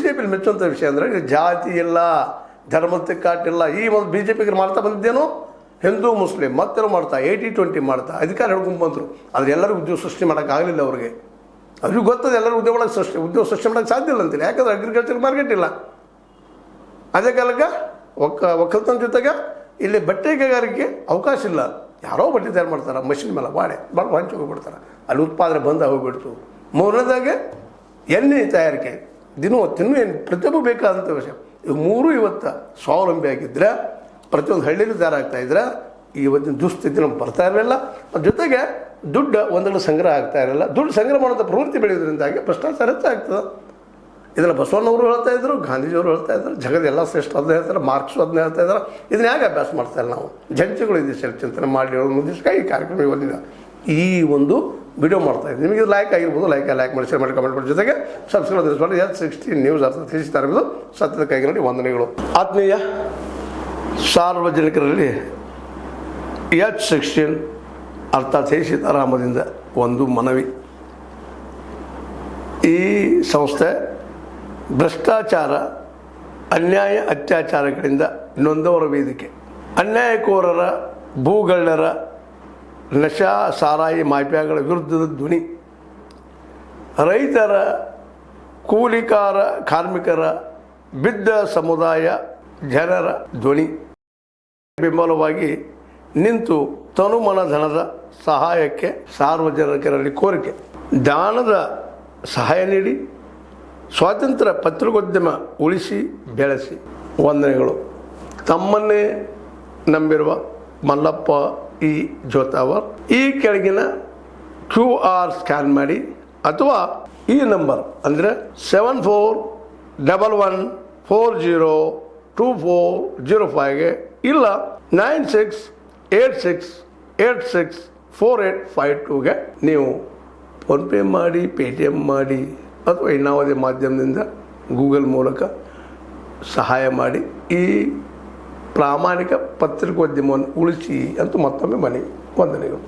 J ಪಿಲಿ ಮೆಚ್ಚುವಂಥ ವಿಷಯ ಅಂದರೆ ಜಾತಿ ಇಲ್ಲ, ಧರ್ಮಕ್ಕೆ ಕಾಟಿಲ್ಲ. ಈ ಒಂದು ಬಿ ಜೆ ಪಿಗೆ ಮಾಡ್ತಾ ಬಂದಿದ್ದೇನು ಹಿಂದೂ ಮುಸ್ಲಿಂ ಮತ್ತೇನೋ ಮಾಡ್ತಾ 80-20 ಮಾಡ್ತಾ ಅಧಿಕಾರ ಹಿಡ್ಕೊಂಡು ಬಂದರು. ಆದರೆ ಎಲ್ಲರೂ ಉದ್ಯೋಗ ಸೃಷ್ಟಿ ಮಾಡೋಕ್ಕಾಗಲಿಲ್ಲ ಅವ್ರಿಗೆ ಗೊತ್ತದ ಎಲ್ಲರೂ ಉದ್ಯೋಗ ಸೃಷ್ಟಿ ಮಾಡೋಕ್ಕೆ ಸಾಧ್ಯ ಇಲ್ಲ ಅಂತೇಳಿ. ಯಾಕಂದ್ರೆ ಅಗ್ರಿಕಲ್ಚರ್ ಮಾರ್ಕೆಟ್ ಇಲ್ಲ. ಅದೇ ಕಾಲಕ್ಕೆ ಒಕ್ಕಲ್ತನ ಜೊತೆಗೆ ಇಲ್ಲಿ ಬಟ್ಟೆ ಕೈಗಾರಿಕೆ ಅವಕಾಶ ಇಲ್ಲ. ಯಾರೋ ಬಟ್ಟೆ ತಯಾರು ಮಾಡ್ತಾರೆ ಮಷಿನ್ ಮೇಲೆ ಭಾಳ ಹಂಚಿ ಹೋಗ್ಬಿಡ್ತಾರೆ, ಅಲ್ಲಿ ಉತ್ಪಾದನೆ ಬಂದ ಹೋಗ್ಬಿಡ್ತು. ಮೂರನೇದಾಗೆ ಎಣ್ಣೆ ತಯಾರಿಕೆ ತಿನ್ನು ಏನು ಪ್ರತಿಯೊಬ್ಬರು ಬೇಕಾದಂಥ ವಿಷಯ. ಇವು ಮೂರು ಇವತ್ತು ಸ್ವಾವಲಂಬಿ ಆಗಿದ್ದರೆ ಪ್ರತಿಯೊಂದು ಹಳ್ಳಿಲೂ ತಯಾರಾಗ್ತಾ ಇದ್ರೆ ಇವತ್ತಿನ ದುಸ್ಥಿತಿ ನಮ್ಗೆ ಬರ್ತಾ ಇರಲಿಲ್ಲ. ಜೊತೆಗೆ ದುಡ್ಡು ಒಂದೆರಡು ಸಂಗ್ರಹ ಆಗ್ತಾ ಇರಲಿಲ್ಲ. ದುಡ್ಡು ಸಂಗ್ರಹ ಮಾಡೋಂಥ ಪ್ರವೃತ್ತಿ ಬೆಳೆಯೋದ್ರಿಂದಾಗಿ ಭ್ರಷ್ಟಾಚಾರ ಹೆಚ್ಚಾಗ್ತದೆ. ಇದನ್ನು ಬಸವಣ್ಣವರು ಹೇಳ್ತಾ ಇದ್ರು, ಗಾಂಧೀಜಿಯವರು ಹೇಳ್ತಾ ಇದ್ರು, ಜಗದ ಎಲ್ಲ ಶ್ರೇಷ್ಠ ಅದನ್ನ ಹೇಳ್ತಾರೆ, ಮಾರ್ಕ್ಸು ಅದನ್ನ ಹೇಳ್ತಾ ಇದ್ದಾರೆ. ಇದನ್ನ ಹೇಗೆ ಅಭ್ಯಾಸ ಮಾಡ್ತಾ ಇಲ್ಲ ನಾವು? ಜಂಚೆಗಳು ಇದೆ ಚಿಂತನೆ ಮಾಡಿ ಮುಂದಿನ ಈ ಕಾರ್ಯಕ್ರಮ ಇವತ್ತಿನ ಈ ಒಂದು ವಿಡಿಯೋ ಮಾಡ್ತಾ ಇದ್ದೀವಿ. ನಿಮಗೆ ಲೈಕ್ ಆಗಿರ್ಬೋದು, ಲೈಕ್ ಮಾಡಿ, ಶೇರ್ ಮಾಡಿ, ಕಮೆಂಟ್ ಮಾಡಿ, ಜೊತೆಗೆ ಸಬ್ಸ್ಕ್ರೈಬ್ ಮಾಡಿ. H16 ನ್ಯೂಸ್ ಅರ್ಥ ತಿಳಿಸ್ತಾ ಇರೋದು ಸತ್ಯದ ಕೈಗೆ ನೋಡಿ ವಂದನೆಗಳು. ಆತ್ಮೀಯ ಸಾರ್ವಜನಿಕರಲ್ಲಿ H16 ಅರ್ಥಾತ್ ಸೀತಾರಾಮದಿಂದ ಒಂದು ಮನವಿ. ಈ ಸಂಸ್ಥೆ ಭ್ರಷ್ಟಾಚಾರ, ಅನ್ಯಾಯ, ಅತ್ಯಾಚಾರಗಳಿಂದ ನೊಂದವರ ವೇದಿಕೆ. ಅನ್ಯಾಯಕೋರರ, ಭೂಗಳ್ಳರ, ನಶಾ ಸಾರಾಯಿ ಮಾಫಿಯಾಗಳ ವಿರುದ್ಧದ ಧ್ವನಿ. ರೈತರ, ಕೂಲಿಕಾರ, ಕಾರ್ಮಿಕರ, ಬಿದ್ದ ಸಮುದಾಯ ಜನರ ಧ್ವನಿ ಬೆಂಬಲವಾಗಿ ನಿಂತು ತನುಮನ ಧನದ ಸಹಾಯಕ್ಕೆ ಸಾರ್ವಜನಿಕರಲ್ಲಿ ಕೋರಿಕೆ. ದಾನದ ಸಹಾಯ ನೀಡಿ ಸ್ವಾತಂತ್ರ್ಯ ಪತ್ರಿಕೋದ್ಯಮ ಉಳಿಸಿ ಬೆಳೆಸಿ. ವಂದನೆಗಳು. ತಮ್ಮನ್ನೇ ನಂಬಿರುವ ಮಲ್ಲಪ್ಪ ಇ ಜೋತಾವರ್. ಈ ಕೆಳಗಿನ QR ಸ್ಕ್ಯಾನ್ ಮಾಡಿ ಅಥವಾ ಈ ನಂಬರ್ ಅಂದರೆ 7411402405ಗೆ ಇಲ್ಲ 9686864852ಗೆ ನೀವು ಫೋನ್ಪೇ ಮಾಡಿ, ಪೇಟಿಎಮ್ ಮಾಡಿ ಅಥವಾ ಇನ್ನಾವುದೇ ಮಾಧ್ಯಮದಿಂದ ಗೂಗಲ್ ಮೂಲಕ ಸಹಾಯ ಮಾಡಿ ಈ ಪ್ರಾಮಾಣಿಕ ಪತ್ರಿಕೋದ್ಯಮವನ್ನು ಉಳಿಸಿ ಅಂತ ಮತ್ತೊಮ್ಮೆ ಮನವಿ. ವಂದನೆಗಳು.